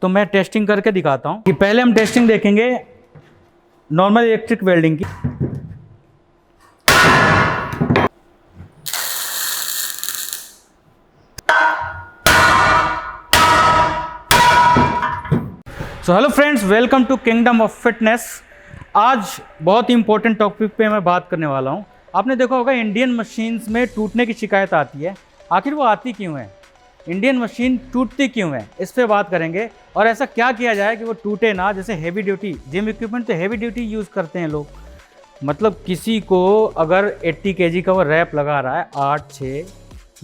तो मैं टेस्टिंग करके दिखाता हूँ कि पहले हम टेस्टिंग देखेंगे नॉर्मल इलेक्ट्रिक वेल्डिंग की। So hello friends, welcome to kingdom of fitness. आज बहुत ही इंपॉर्टेंट टॉपिक पे मैं बात करने वाला हूँ। आपने देखा होगा इंडियन मशीन्स में टूटने की शिकायत आती है। आखिर वो आती क्यों है? इंडियन मशीन टूटती क्यों है, इस पे बात करेंगे। और ऐसा क्या किया जाए कि वो टूटे ना। जैसे हैवी ड्यूटी जिम इक्विपमेंट तो हैवी ड्यूटी यूज़ करते हैं लोग। मतलब किसी को अगर 80 केजी का वो रैप लगा रहा है 8, 6,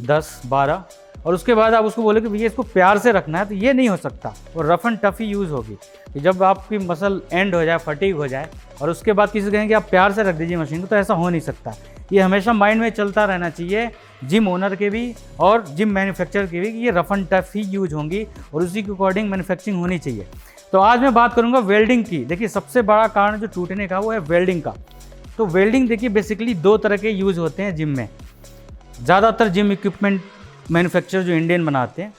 10, 12 और उसके बाद आप उसको बोले कि भैया इसको प्यार से रखना है, तो ये नहीं हो सकता। वो rough and tough he use होगी कि जब आपकी मसल एंड हो जाए, फटीग हो जाए और उसके बाद किसी कहेंगे आप प्यार से रख दीजिए मशीन को, तो ऐसा हो नहीं सकता। ये हमेशा माइंड में चलता रहना चाहिए, जिम ओनर के भी और जिम मैन्युफैक्चरर के भी, कि ये rough and tough he use होंगी और उसी के अकॉर्डिंग मैन्युफैक्चरिंग होनी चाहिए। तो आज मैं बात करूँगा वेल्डिंग की। देखिए, सबसे बड़ा कारण जो टूटने का वो है वेल्डिंग का। तो वेल्डिंग देखिए बेसिकली दो तरह के यूज़ होते हैं जिम में। ज़्यादातर जिम इक्विपमेंट मैन्युफैक्चरर जो इंडियन बनाते हैं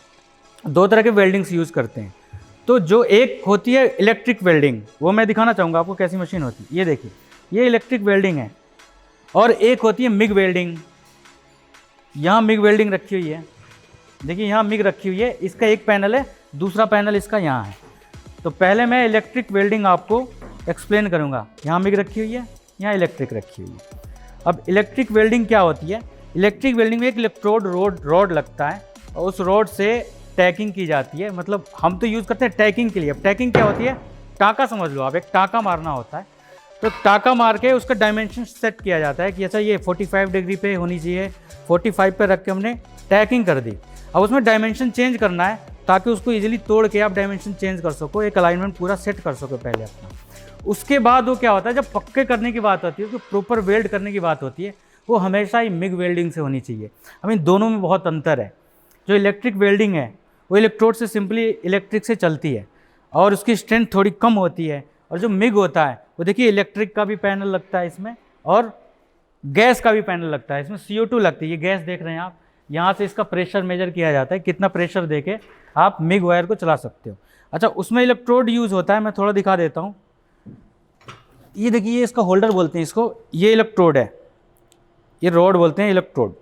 दो तरह के वेल्डिंग्स यूज़ करते हैं। तो जो एक होती है इलेक्ट्रिक वेल्डिंग, वो मैं दिखाना चाहूँगा आपको कैसी मशीन होती है। ये देखिए, ये इलेक्ट्रिक वेल्डिंग है। और एक होती है मिग वेल्डिंग। यहाँ मिग वेल्डिंग रखी हुई है, देखिए यहाँ मिग रखी हुई है। इसका एक पैनल है, दूसरा पैनल इसका यहाँ है। तो पहले मैं इलेक्ट्रिक वेल्डिंग आपको एक्सप्लेन करूँगा। यहाँ मिग रखी हुई है, यहाँ इलेक्ट्रिक रखी हुई है। अब इलेक्ट्रिक वेल्डिंग क्या होती है? इलेक्ट्रिक वेल्डिंग में एक इलेक्ट्रोड रॉड लगता है और उस रॉड से टैकिंग की जाती है। मतलब हम तो यूज़ करते हैं टैकिंग के लिए। अब टैकिंग क्या होती है? टाँका समझ लो आप, एक टाँका मारना होता है। तो टाँका मार के उसका डायमेंशन सेट किया जाता है कि अच्छा ये 45 डिग्री पे होनी चाहिए। 45 पे रख के हमने टैकिंग कर दी। अब उसमें डायमेंशन चेंज करना है ताकि उसको इजीली तोड़ के आप डायमेंशन चेंज कर सको, एक अलाइनमेंट पूरा सेट कर सको पहले अपना। उसके बाद वो क्या होता है, जब पक्के करने की बात होती है, उसको प्रॉपर वेल्ड करने की बात होती है, वो हमेशा ही मिग वेल्डिंग से होनी चाहिए। अब इन दोनों में बहुत अंतर है। जो इलेक्ट्रिक वेल्डिंग है वो इलेक्ट्रोड से सिंपली इलेक्ट्रिक से चलती है और उसकी स्ट्रेंथ थोड़ी कम होती है। और जो मिग होता है वो देखिए इलेक्ट्रिक का भी पैनल लगता है इसमें और गैस का भी पैनल लगता है। इसमें CO2 लगती है। ये गैस देख रहे हैं आप, यहाँ से इसका प्रेशर मेजर किया जाता है। कितना प्रेशर देके आप मिग वायर को चला सकते हो। अच्छा, उसमें इलेक्ट्रोड यूज़ होता है, मैं थोड़ा दिखा देता हूँ। ये देखिए, ये इसका होल्डर बोलते हैं इसको। ये इलेक्ट्रोड है, ये रॉड बोलते हैं इलेक्ट्रोड,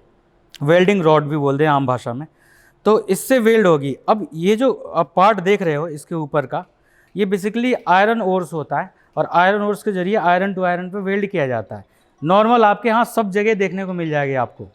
वेल्डिंग रॉड भी बोलते हैं आम भाषा में। तो इससे वेल्ड होगी। अब ये जो आप पार्ट देख रहे हो इसके ऊपर का, ये बेसिकली आयरन ओर्स होता है और आयरन ओर्स के जरिए आयरन टू आयरन पे वेल्ड किया जाता है। नॉर्मल आपके यहाँ सब जगह देखने को मिल जाएगी आपको,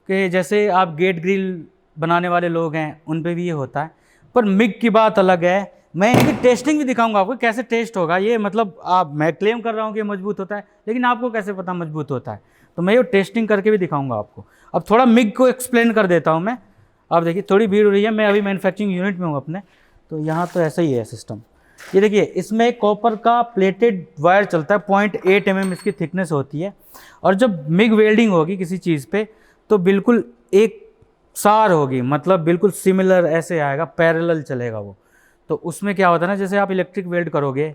कि जैसे आप गेट ग्रिल बनाने वाले लोग हैं उन पे भी ये होता है। पर मिग की बात अलग है। मैं इनकी टेस्टिंग भी दिखाऊंगा आपको कैसे टेस्ट होगा ये। मतलब मैं क्लेम कर रहा हूँ कि मजबूत होता है, लेकिन आपको कैसे पता मजबूत होता है? तो मैं ये टेस्टिंग करके भी दिखाऊंगा आपको। अब थोड़ा मिग को एक्सप्लेन कर देता हूँ मैं। अब देखिए थोड़ी भीड़ हो रही है, मैं अभी मैन्युफैक्चरिंग यूनिट में हूँ अपने। तो यहाँ तो ऐसा ही है सिस्टम। ये देखिए, इसमें कॉपर का प्लेटेड वायर चलता है। 0.8 mm इसकी थिकनेस होती है। और जब मिग वेल्डिंग होगी किसी चीज़ पे तो बिल्कुल एक सार होगी, मतलब बिल्कुल सिमिलर ऐसे आएगा, पैरेलल चलेगा वो। तो उसमें क्या होता है ना, जैसे आप इलेक्ट्रिक वेल्ड करोगे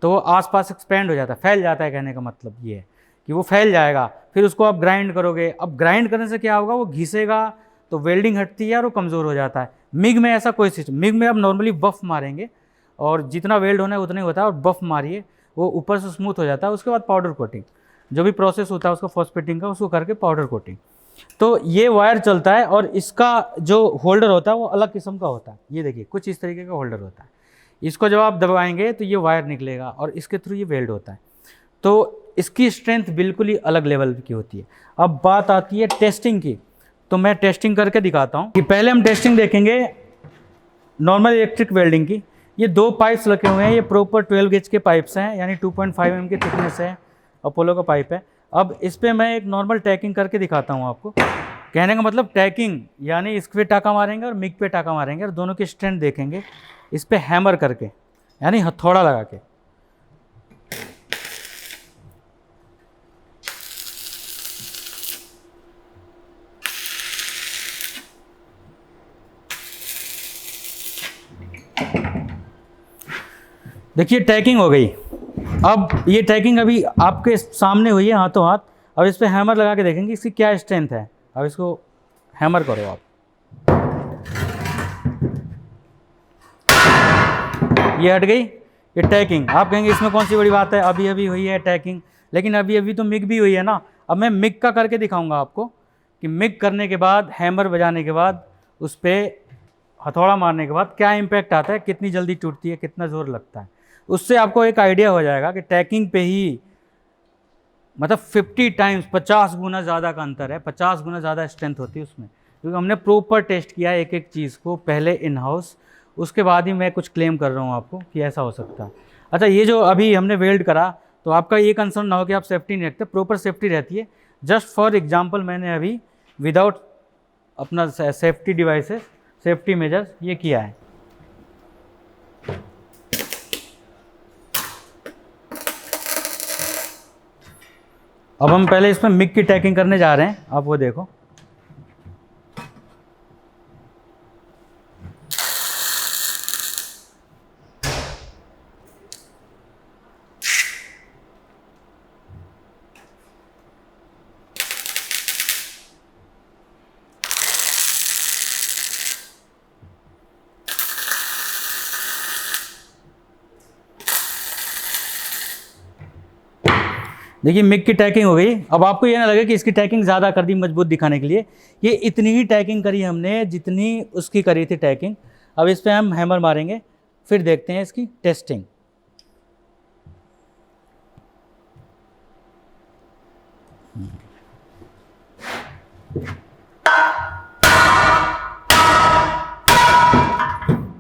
तो वो आसपास एक्सपेंड हो जाता है, फैल जाता है। कहने का मतलब ये है कि वो फैल जाएगा। फिर उसको आप ग्राइंड करोगे। अब ग्राइंड करने से क्या होगा, वो घिसेगा तो वेल्डिंग हटती है और वो कमज़ोर हो जाता है। मिग में ऐसा कोई सिस्टम, मिग में आप नॉर्मली बफ़ मारेंगे और जितना वेल्ड होना है उतना ही होता है, और बफ़ मारिए वो ऊपर से स्मूथ हो जाता है। उसके बाद पाउडर कोटिंग, जो भी प्रोसेस होता है उसका फॉस्फेटिंग का, उसको करके पाउडर कोटिंग। तो ये वायर चलता है और इसका जो होल्डर होता है वो अलग किस्म का होता है। ये देखिए कुछ इस तरीके का होल्डर होता है। इसको जब आप दबाएंगे तो ये वायर निकलेगा और इसके थ्रू ये वेल्ड होता है। तो इसकी स्ट्रेंथ बिल्कुल ही अलग लेवल की होती है। अब बात आती है टेस्टिंग की। तो मैं टेस्टिंग करके दिखाता हूँ कि पहले हम टेस्टिंग देखेंगे नॉर्मल इलेक्ट्रिक वेल्डिंग की। ये दो पाइप्स रखे हुए हैं, ये प्रॉपर 12 गेज के पाइप्स हैं, यानी 2.5 mm की थिकनेस है, अपोलो का पाइप है। अब इस पर मैं एक नॉर्मल टैकिंग करके दिखाता हूँ आपको। कहने का मतलब टैकिंग यानी इस पे टाका मारेंगे और मिग पे टाका मारेंगे और दोनों की स्ट्रेंथ देखेंगे इस पर हैमर करके, यानी हथौड़ा लगा के। देखिए टैकिंग हो गई। अब ये टैकिंग अभी आपके सामने हुई है हाथों हाथ। अब इस पर हैमर लगा के देखेंगे इसकी क्या स्ट्रेंथ है। अब इसको हैमर करो आप। ये हट गई। ये टैकिंग, आप कहेंगे इसमें कौन सी बड़ी बात है, अभी अभी हुई है टैकिंग, लेकिन अभी अभी तो मिग भी हुई है ना। अब मैं मिग का करके दिखाऊंगा आपको कि मिग करने के बाद, हैमर बजाने के बाद, उस पर हथौड़ा मारने के बाद क्या इम्पैक्ट आता है, कितनी जल्दी टूटती है, कितना ज़ोर लगता है। उससे आपको एक आइडिया हो जाएगा कि टैकिंग पे ही मतलब 50 टाइम्स, 50 गुना ज़्यादा का अंतर है, 50 गुना ज़्यादा स्ट्रेंथ होती है उसमें, क्योंकि हमने प्रॉपर टेस्ट किया है एक एक चीज़ को पहले इन हाउस, उसके बाद ही मैं कुछ क्लेम कर रहा हूँ आपको कि ऐसा हो सकता है। अच्छा, ये जो अभी हमने वेल्ड करा, तो आपका ये कंसर्न ना हो कि आप सेफ्टी नहीं रखते, प्रॉपर सेफ्टी रहती है। जस्ट फॉर एग्जांपल मैंने अभी विदाउट अपना सेफ्टी डिवाइसेस, सेफ्टी मेजर्स ये किया है। अब हम पहले इसमें मिग की टैकिंग करने जा रहे हैं, आप वो देखो। देखिए मिग की टैकिंग हो गई। अब आपको ये ना लगे कि इसकी टैकिंग ज़्यादा कर दी मजबूत दिखाने के लिए, ये इतनी ही टैकिंग करी हमने जितनी उसकी करी थी टैकिंग। अब इस पर हम हैमर मारेंगे, फिर देखते हैं इसकी टेस्टिंग।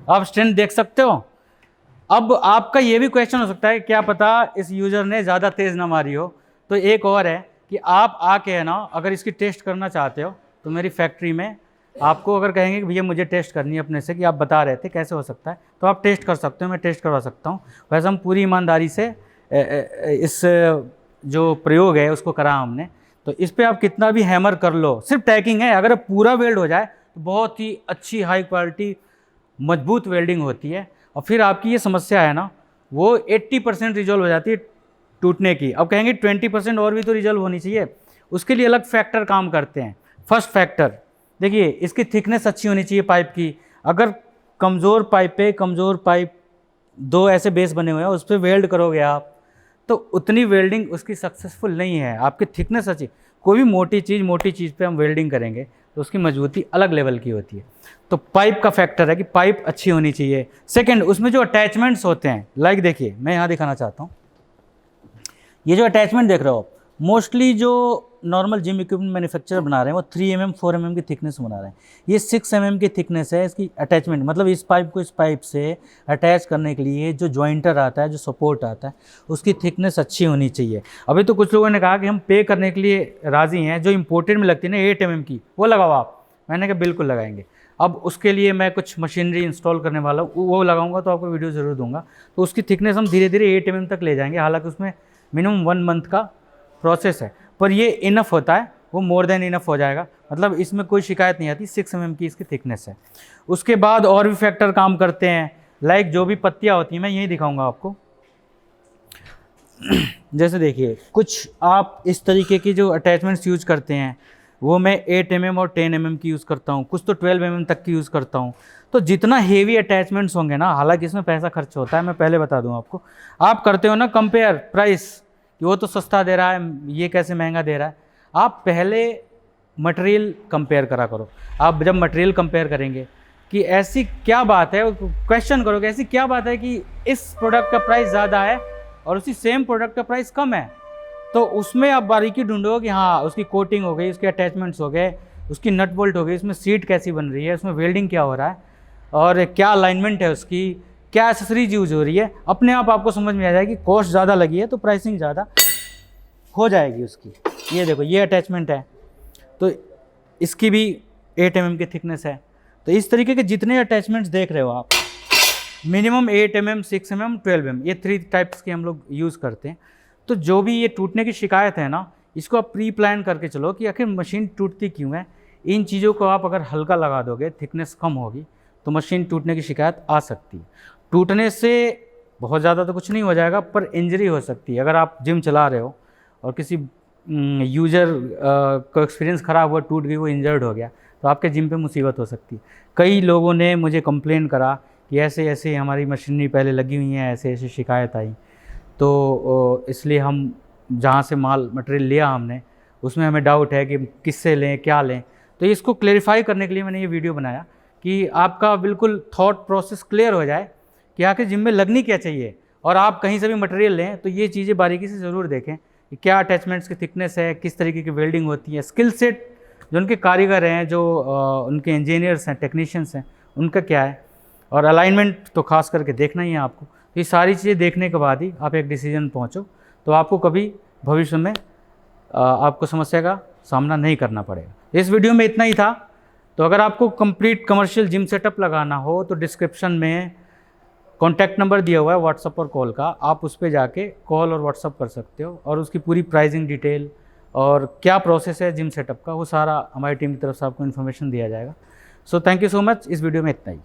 आप स्ट्रेंथ देख सकते हो। अब आपका ये भी क्वेश्चन हो सकता है, क्या पता इस यूज़र ने ज़्यादा तेज़ ना मारी हो। तो एक और है कि आप आके है ना, अगर इसकी टेस्ट करना चाहते हो तो मेरी फैक्ट्री में आपको अगर कहेंगे कि भैया मुझे टेस्ट करनी है अपने से, कि आप बता रहे थे कैसे हो सकता है, तो आप टेस्ट कर सकते हो, मैं टेस्ट करवा सकता हूँ। वैसे हम पूरी ईमानदारी से इस जो प्रयोग है उसको करा हमने। तो इस पर आप कितना भी हैमर कर लो, सिर्फ टैकिंग है, अगर पूरा वेल्ड हो जाए तो बहुत ही अच्छी हाई क्वालिटी मजबूत वेल्डिंग होती है। और फिर आपकी ये समस्या है ना, वो 80% रिजॉल्व हो जाती है टूटने की। अब कहेंगे 20% और भी तो रिजॉल्व होनी चाहिए, उसके लिए अलग फैक्टर काम करते हैं। फर्स्ट फैक्टर देखिए, इसकी थिकनेस अच्छी होनी चाहिए पाइप की। अगर कमज़ोर पाइप पे कमज़ोर पाइप, दो ऐसे बेस बने हुए हैं, उस पर वेल्ड करोगे आप, तो उतनी वेल्डिंग उसकी सक्सेसफुल नहीं है। आपकी थिकनेस अच्छी, कोई भी मोटी चीज़ पे हम वेल्डिंग करेंगे तो उसकी मजबूती अलग लेवल की होती है। तो पाइप का फैक्टर है कि पाइप अच्छी होनी चाहिए। सेकंड, उसमें जो अटैचमेंट्स होते हैं, लाइक देखिए मैं यहाँ दिखाना चाहता हूँ, ये जो अटैचमेंट देख रहे हो, मोस्टली जो नॉर्मल जिम इक्विपमेंट मैन्युफैक्चरर बना रहे हैं वो 3 mm 4 mm की थिकनेस बना रहे हैं। ये 6 mm की थिकनेस है इसकी अटैचमेंट, मतलब इस पाइप को इस पाइप से अटैच करने के लिए जो जॉइंटर आता है, जो सपोर्ट आता है, उसकी थिकनेस अच्छी होनी चाहिए। अभी तो कुछ लोगों ने कहा कि हम पे करने के लिए राज़ी हैं, जो इम्पोर्टेड में लगती है ना 8 mm की, वो लगाओ आप। मैंने कहा बिल्कुल लगाएंगे। अब उसके लिए मैं कुछ मशीनरी इंस्टॉल करने वाला हूँ, वो लगाऊंगा तो आपको वीडियो ज़रूर दूंगा। तो उसकी थिकनेस हम धीरे धीरे 8 mm तक ले जाएंगे, हालांकि उसमें मिनिमम 1 मंथ का प्रोसेस है, पर ये इनफ होता है, वो मोर देन इनफ हो जाएगा। मतलब इसमें कोई शिकायत नहीं आती। 6 mm की इसकी थिकनेस है। उसके बाद और भी फैक्टर काम करते हैं, लाइक जो भी पत्तियाँ होती हैं, मैं यही दिखाऊंगा आपको। जैसे देखिए, कुछ आप इस तरीके की जो अटैचमेंट्स यूज करते हैं, वो मैं 8 mm और 10 mm की यूज़ करता हूँ, कुछ तो 12 mm तक की यूज़ करता हूँ। तो जितना हेवी अटैचमेंट्स होंगे ना, हालांकि इसमें पैसा खर्च होता है, मैं पहले बता दूँ आपको। आप करते हो ना कंपेयर प्राइस, कि वो तो सस्ता दे रहा है, ये कैसे महंगा दे रहा है। आप पहले मटेरियल कंपेयर करा करो। आप जब मटेरियल कंपेयर करेंगे कि ऐसी क्या बात है, क्वेश्चन करोगे ऐसी क्या बात है कि इस प्रोडक्ट का प्राइस ज़्यादा है और उसी सेम प्रोडक्ट का प्राइस कम है, तो उसमें आप बारीकी ढूंढोगे कि हाँ उसकी कोटिंग हो गई, उसके अटैचमेंट्स हो गए, उसकी नट बोल्ट हो गई, उसमें सीट कैसी बन रही है, उसमें वेल्डिंग क्या हो रहा है, और क्या अलाइनमेंट है उसकी, क्या एसेसरीज यूज हो रही है। अपने आप आपको समझ में आ जाएगी। कॉस्ट ज़्यादा लगी है तो प्राइसिंग ज़्यादा हो जाएगी उसकी। ये देखो, ये अटैचमेंट है तो इसकी भी 8 mm की थिकनेस है। तो इस तरीके के जितने अटैचमेंट्स देख रहे हो आप, मिनिमम 8 mm, 6 mm, 12 mm, ये 3 टाइप्स के हम लोग यूज़ करते हैं। तो जो भी ये टूटने की शिकायत है ना, इसको आप प्री प्लान करके चलो कि आखिर मशीन टूटती क्यों है। इन चीज़ों को आप अगर हल्का लगा दोगे, थिकनेस कम होगी, तो मशीन टूटने की शिकायत आ सकती है। टूटने से बहुत ज़्यादा तो कुछ नहीं हो जाएगा, पर इंजरी हो सकती है। अगर आप जिम चला रहे हो और किसी यूज़र का एक्सपीरियंस ख़राब हुआ, टूट गई, वो इंजर्ड हो गया, तो आपके जिम पे मुसीबत हो सकती है। कई लोगों ने मुझे कंप्लेन करा कि ऐसे ऐसे हमारी मशीनरी पहले लगी हुई है, ऐसे ऐसे शिकायत आई, तो इसलिए हम जहाँ से माल मटेरियल लिया हमने उसमें हमें डाउट है कि किससे लें, क्या लें। तो इसको क्लेरिफाई करने के लिए मैंने ये वीडियो बनाया कि आपका बिल्कुल थॉट प्रोसेस क्लियर हो जाए कि आखिर जिम में लगनी क्या चाहिए। और आप कहीं से भी मटेरियल लें तो ये चीज़ें बारीकी से ज़रूर देखें कि क्या अटैचमेंट्स की थिकनेस है, किस तरीके की वेल्डिंग होती है, स्किल सेट जो उनके कारीगर हैं, जो उनके इंजीनियर्स हैं, टेक्नीशियंस हैं, उनका क्या है, और अलाइनमेंट तो खास करके देखना ही है आपको। ये सारी चीज़ें देखने के बाद ही आप एक डिसीजन पहुँचो, तो आपको कभी भविष्य में आपको समस्या का सामना नहीं करना पड़ेगा। इस वीडियो में इतना ही था। तो अगर आपको कंप्लीट कमर्शियल जिम सेटअप लगाना हो तो डिस्क्रिप्शन में कॉन्टैक्ट नंबर दिया हुआ है व्हाट्सअप और कॉल का, आप उस पर जाके कॉल और व्हाट्सअप कर सकते हो, और उसकी पूरी प्राइसिंग डिटेल और क्या प्रोसेस है जिम सेटअप का वो सारा हमारी टीम की तरफ से आपको इन्फॉर्मेशन दिया जाएगा। So thank you so much. इस वीडियो में इतना ही।